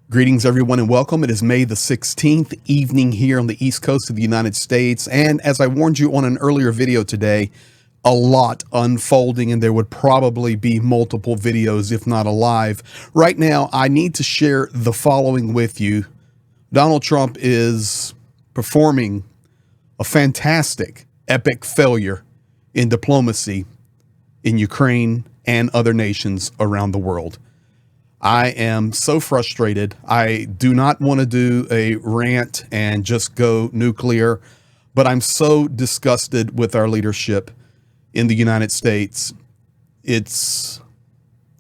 Greetings, everyone, and welcome. It is May the 16th evening here on the East Coast of the United States. And as I warned you on an earlier video today, a lot unfolding, and there would probably be multiple videos, if not alive. Right now, I need to share the following with you. Donald Trump is performing a fantastic, epic failure in diplomacy in Ukraine and other nations around the world. I am so frustrated. I do not want to do a rant and just go nuclear, but I'm so disgusted with our leadership in the United States. It's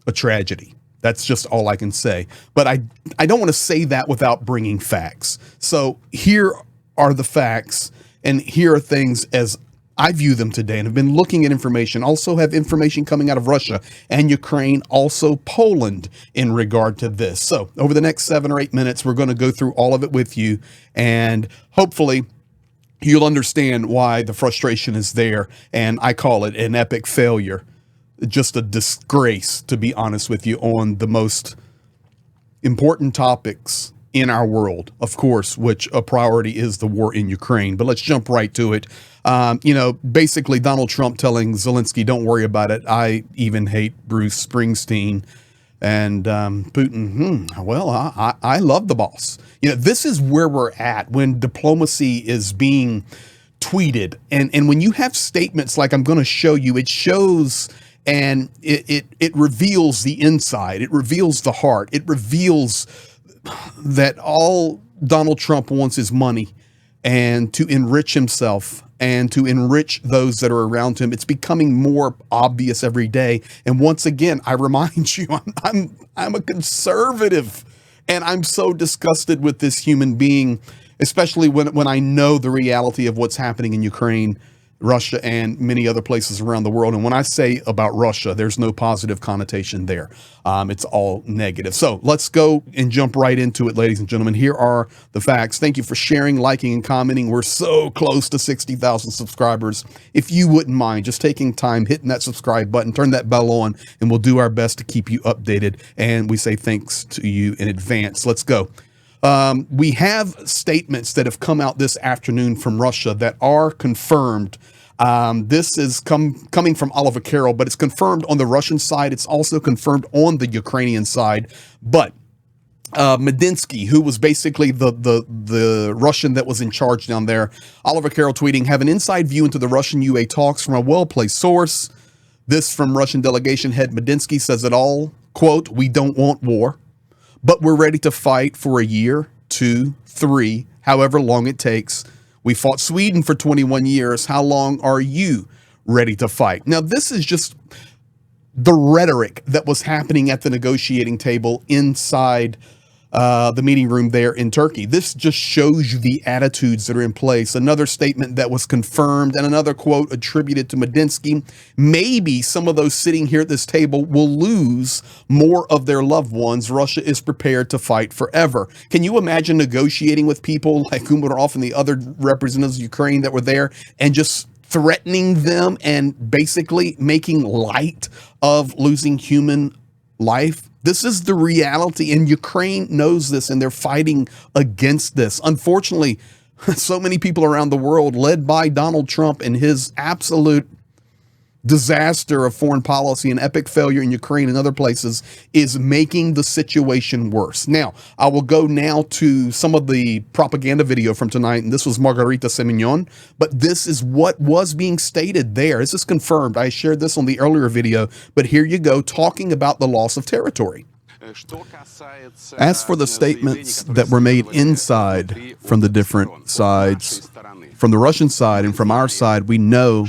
a tragedy. That's just all I can say. But I don't want to say that without bringing facts. So here are the facts, and here are things as I view them today, and have been looking at information. Also have information coming out of Russia and Ukraine, also Poland in regard to this. So over the next 7 or 8 minutes, we're going to go through all of it with you, and hopefully you'll understand why the frustration is there. And I call it an epic failure, just a disgrace, to be honest with you, on the most important topics in our world, of course, which a priority is the war in Ukraine. But let's jump right to it. Basically Donald Trump telling Zelensky, don't worry about it. I even hate Bruce Springsteen. And Putin, I love the boss. This is where we're at when diplomacy is being tweeted. And when you have statements like I'm going to show you, it shows and it reveals the inside. It reveals the heart. It reveals that all Donald Trump wants is money and to enrich himself and to enrich those that are around him. It's becoming more obvious every day. And once again, I remind you, I'm a conservative, and I'm so disgusted with this human being, especially when I know the reality of what's happening in Ukraine, Russia, and many other places around the world. And when I say about Russia, there's no positive connotation there. It's all negative. So let's go and jump right into it, ladies and gentlemen. Here are the facts. Thank you for sharing, liking, and commenting. We're so close to 60,000 subscribers. If you wouldn't mind just taking time, hitting that subscribe button, turn that bell on, and we'll do our best to keep you updated. And we say thanks to you in advance. Let's go. We have statements that have come out this afternoon from Russia that are confirmed. This is coming from Oliver Carroll, but it's confirmed on the Russian side. It's also confirmed on the Ukrainian side. But Medinsky, who was basically the Russian that was in charge down there, Oliver Carroll tweeting, have an inside view into the Russian UA talks from a well-placed source. This from Russian delegation head Medinsky says it all. Quote, we don't want war, but we're ready to fight for a year, 2, 3, however long it takes. We fought Sweden for 21 years. How long are you ready to fight? Now, this is just the rhetoric that was happening at the negotiating table inside the meeting room there in Turkey. This just shows you the attitudes that are in place. Another statement that was confirmed and another quote attributed to Medinsky. Maybe some of those sitting here at this table will lose more of their loved ones. Russia is prepared to fight forever. Can you imagine negotiating with people like Umarov and the other representatives of Ukraine that were there and just threatening them and basically making light of losing human life? This is the reality, and Ukraine knows this, and they're fighting against this. Unfortunately, so many people around the world, led by Donald Trump and his absolute disaster of foreign policy and epic failure in Ukraine and other places, is making the situation worse. Now, I will go now to some of the propaganda video from tonight, and this was Margarita Semignon, but this is what was being stated there. This is confirmed. I shared this on the earlier video, but here you go, talking about the loss of territory. As for the statements that were made inside from the different sides, from the Russian side and from our side, we know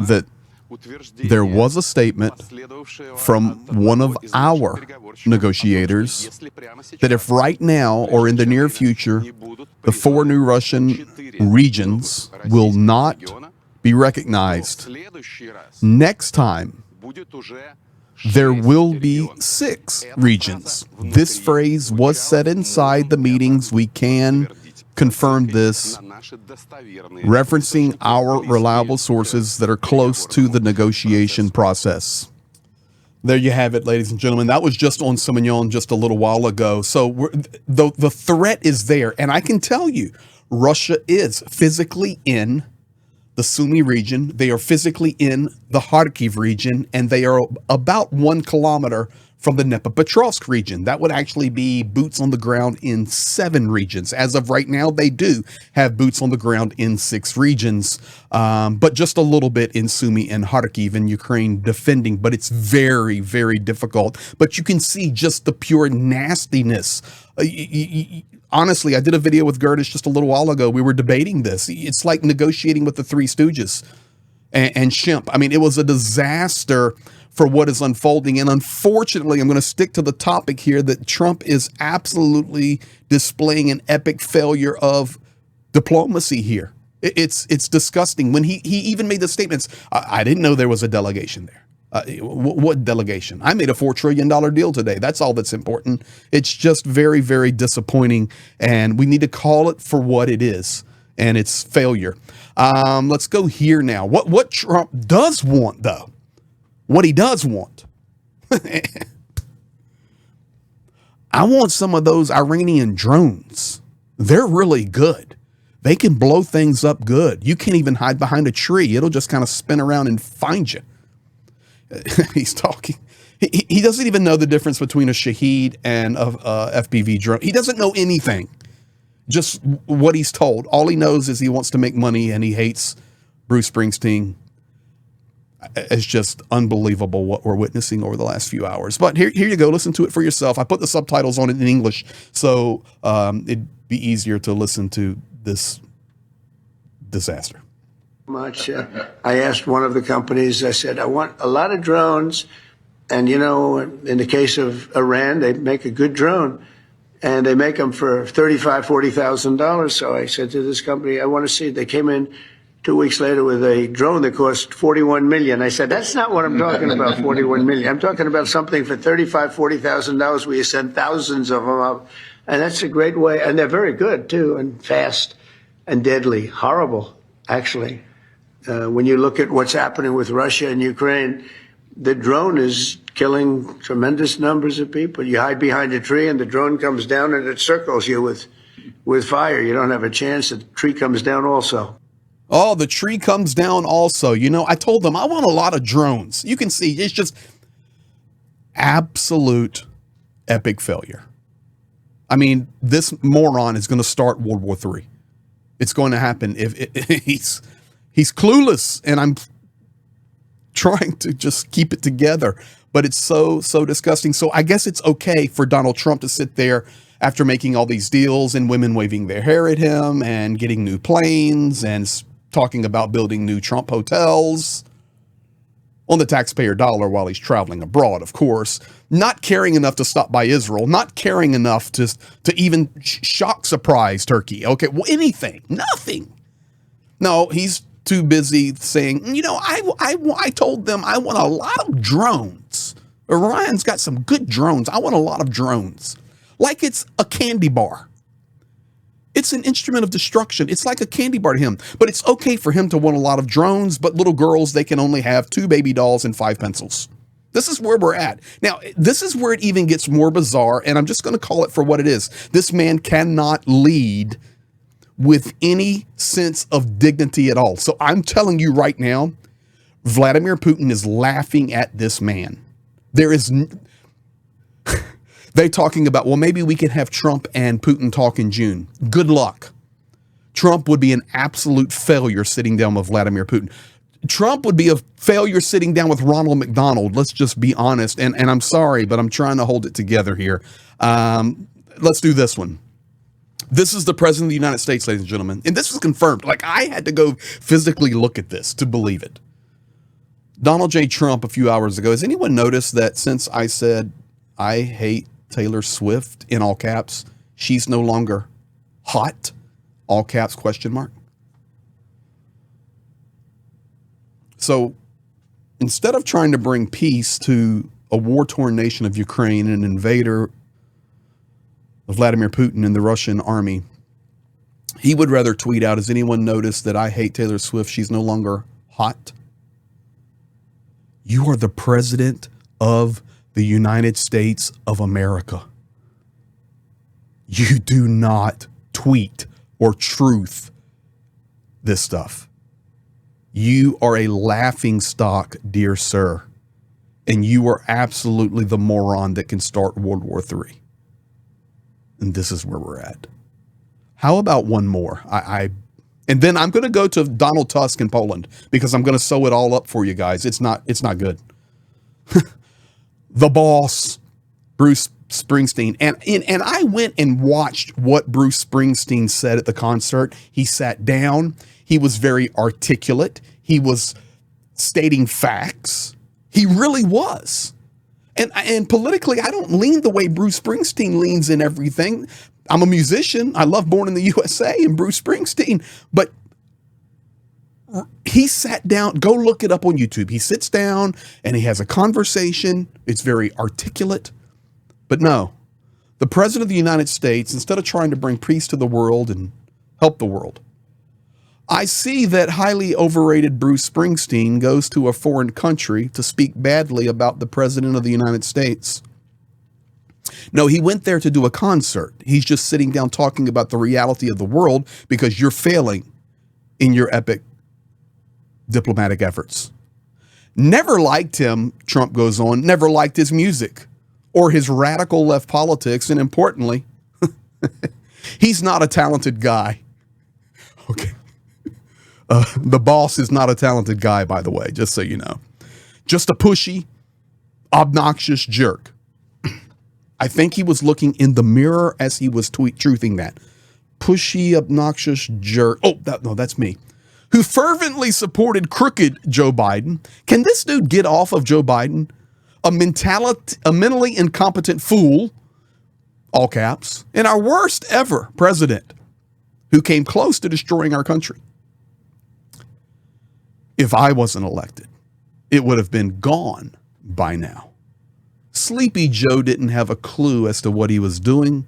that there was a statement from one of our negotiators that if right now or in the near future, the 4 new Russian regions will not be recognized, next time there will be 6 regions. This phrase was said inside the meetings. We can confirm this, referencing our reliable sources that are close to the negotiation process. There you have it, ladies and gentlemen. That was just on Sauvignon just a little while ago. So the threat is there. And I can tell you, Russia is physically in the Sumy region. They are physically in the Kharkiv region, and they are about 1 kilometer from the Dnipropetrovsk region. That would actually be boots on the ground in 7 regions. As of right now, they do have boots on the ground in 6 regions, but just a little bit in Sumy and Kharkiv in Ukraine defending, but it's very, very difficult. But you can see just the pure nastiness. Honestly, I did a video with Gertis just a little while ago. We were debating this. It's like negotiating with the Three Stooges and Shemp. I mean, it was a disaster for what is unfolding. And unfortunately, I'm going to stick to the topic here that Trump is absolutely displaying an epic failure of diplomacy here. It's disgusting. When he even made the statements, I didn't know there was a delegation there. What delegation? I made a $4 trillion deal today. That's all that's important. It's just very, very disappointing. And we need to call it for what it is. And it's failure. Let's go here now. What Trump does want, though, what he does want. I want some of those Iranian drones. They're really good. They can blow things up good. You can't even hide behind a tree. It'll just kind of spin around and find you. He's talking. He doesn't even know the difference between a Shaheed and a FPV drone. He doesn't know anything. Just what he's told. All he knows is he wants to make money and he hates Bruce Springsteen. It's just unbelievable what we're witnessing over the last few hours. But here you go. Listen to it for yourself. I put the subtitles on it in English, so it'd be easier to listen to this disaster. I asked one of the companies, I said, I want a lot of drones. And, you know, in the case of Iran, they make a good drone. And they make them for $35,000, $40,000. So I said to this company, I want to see. They came in 2 weeks later with a drone that cost $41 million. I said, that's not what I'm talking about, $41 million. I'm talking about something for $35,000, $40,000 where you send thousands of them up. And that's a great way. And they're very good, too, and fast and deadly. Horrible, actually. When you look at what's happening with Russia and Ukraine, the drone is killing tremendous numbers of people. You hide behind a tree and the drone comes down and it circles you with fire. You don't have a chance. The tree comes down also. Oh, the tree comes down also. You know, I told them I want a lot of drones. You can see it's just absolute epic failure. I mean, this moron is going to start World War III. It's going to happen if he's clueless, and I'm trying to just keep it together, but it's so disgusting. So I guess it's okay for Donald Trump to sit there after making all these deals and women waving their hair at him and getting new planes and talking about building new Trump hotels on the taxpayer dollar while he's traveling abroad, of course, not caring enough to stop by Israel, not caring enough to even shock surprise Turkey. Okay, well, anything, nothing. No, he's too busy saying, you know, I told them I want a lot of drones. Orion's got some good drones. I want a lot of drones. Like it's a candy bar. It's an instrument of destruction. It's like a candy bar to him. But it's okay for him to want a lot of drones, but little girls, they can only have 2 baby dolls and 5 pencils. This is where we're at. Now, this is where it even gets more bizarre, and I'm just going to call it for what it is. This man cannot lead with any sense of dignity at all. So I'm telling you right now, Vladimir Putin is laughing at this man. There is... They're talking about, well, maybe we can have Trump and Putin talk in June. Good luck. Trump would be an absolute failure sitting down with Vladimir Putin. Trump would be a failure sitting down with Ronald McDonald. Let's just be honest. And I'm sorry, but I'm trying to hold it together here. Let's do this one. This is the President of the United States, ladies and gentlemen. And this was confirmed. Like, I had to go physically look at this to believe it. Donald J. Trump a few hours ago. Has anyone noticed that since I said I hate Taylor Swift in all caps, she's no longer hot, all caps question mark? So instead of trying to bring peace to a war-torn nation of Ukraine and an invader of Vladimir Putin and the Russian army, he would rather tweet out, has anyone noticed that I hate Taylor Swift? She's no longer hot. You are the president of the United States of America. You do not tweet or truth this stuff. You are a laughing stock, dear sir. And you are absolutely the moron that can start World War III. And this is where we're at. How about one more? And then I'm going to go to Donald Tusk in Poland because I'm going to sew it all up for you guys. It's not good. The boss, Bruce Springsteen. And I went and watched what Bruce Springsteen said at the concert. He sat down. He was very articulate. He was stating facts. He really was. And politically, I don't lean the way Bruce Springsteen leans in everything. I'm a musician. I love Born in the USA and Bruce Springsteen. But he sat down. Go look it up on YouTube. He sits down and he has a conversation. It's very articulate. But no, the president of the United States, instead of trying to bring peace to the world and help the world, I see that highly overrated Bruce Springsteen goes to a foreign country to speak badly about the president of the United States. No, he went there to do a concert. He's just sitting down talking about the reality of the world because you're failing in your epic diplomatic efforts. Never liked him, Trump goes on, never liked his music or his radical left politics. And importantly, he's not a talented guy. Okay. The boss is not a talented guy, by the way, just so you know. Just a pushy, obnoxious jerk. I think he was looking in the mirror as he was truthing that. Pushy, obnoxious jerk. Oh, no, that's me. Who fervently supported crooked Joe Biden. Can this dude get off of Joe Biden? A mentally incompetent fool, all caps, and our worst ever president who came close to destroying our country. If I wasn't elected, it would have been gone by now. Sleepy Joe didn't have a clue as to what he was doing,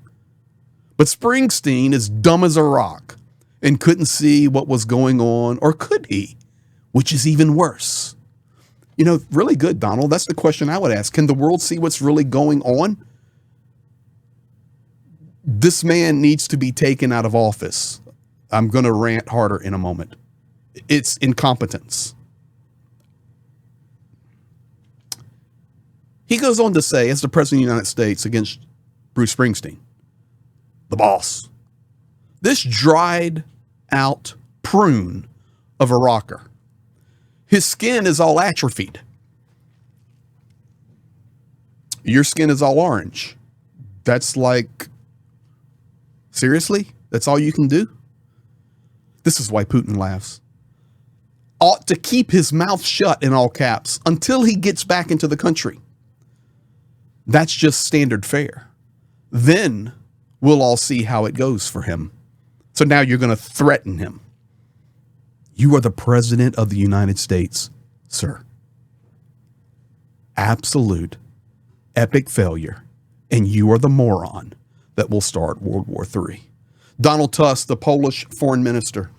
but Springsteen is dumb as a rock and couldn't see what was going on, or could he? Which is even worse. You know, really good, Donald. That's the question I would ask. Can the world see what's really going on? This man needs to be taken out of office. I'm going to rant harder in a moment. It's incompetence. He goes on to say, as the president of the United States against Bruce Springsteen, the boss, this dried out prune of a rocker, his skin is all atrophied. Your skin is all orange. That's like, seriously? That's all you can do? This is why Putin laughs. Ought to keep his mouth shut in all caps until he gets back into the country. That's just standard fare. Then we'll all see how it goes for him. So now you're going to threaten him. You are the president of the United States, sir. Absolute epic failure. And you are the moron that will start World War III. Donald Tusk, the Polish foreign minister,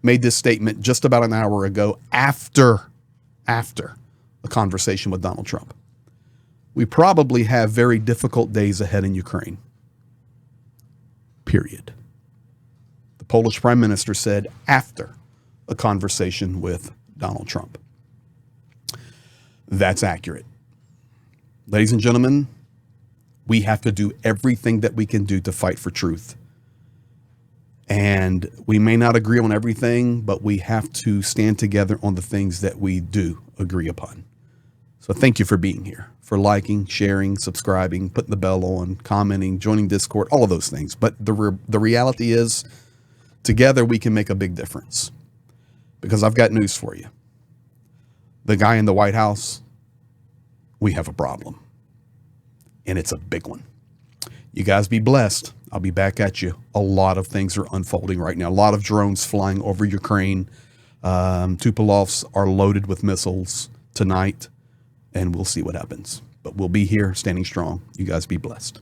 made this statement just about an hour ago after a conversation with Donald Trump. We probably have very difficult days ahead in Ukraine. Period. The Polish prime minister said after a conversation with Donald Trump. That's accurate. Ladies and gentlemen, we have to do everything that we can do to fight for truth. And we may not agree on everything, but we have to stand together on the things that we do agree upon. So thank you for being here, for liking, sharing, subscribing, putting the bell on, commenting, joining Discord, all of those things. But the reality is, together we can make a big difference. Because I've got news for you. The guy in the White House, we have a problem. And it's a big one. You guys be blessed. I'll be back at you. A lot of things are unfolding right now. A lot of drones flying over Ukraine. Tupolovs are loaded with missiles tonight. And we'll see what happens. But we'll be here standing strong. You guys be blessed.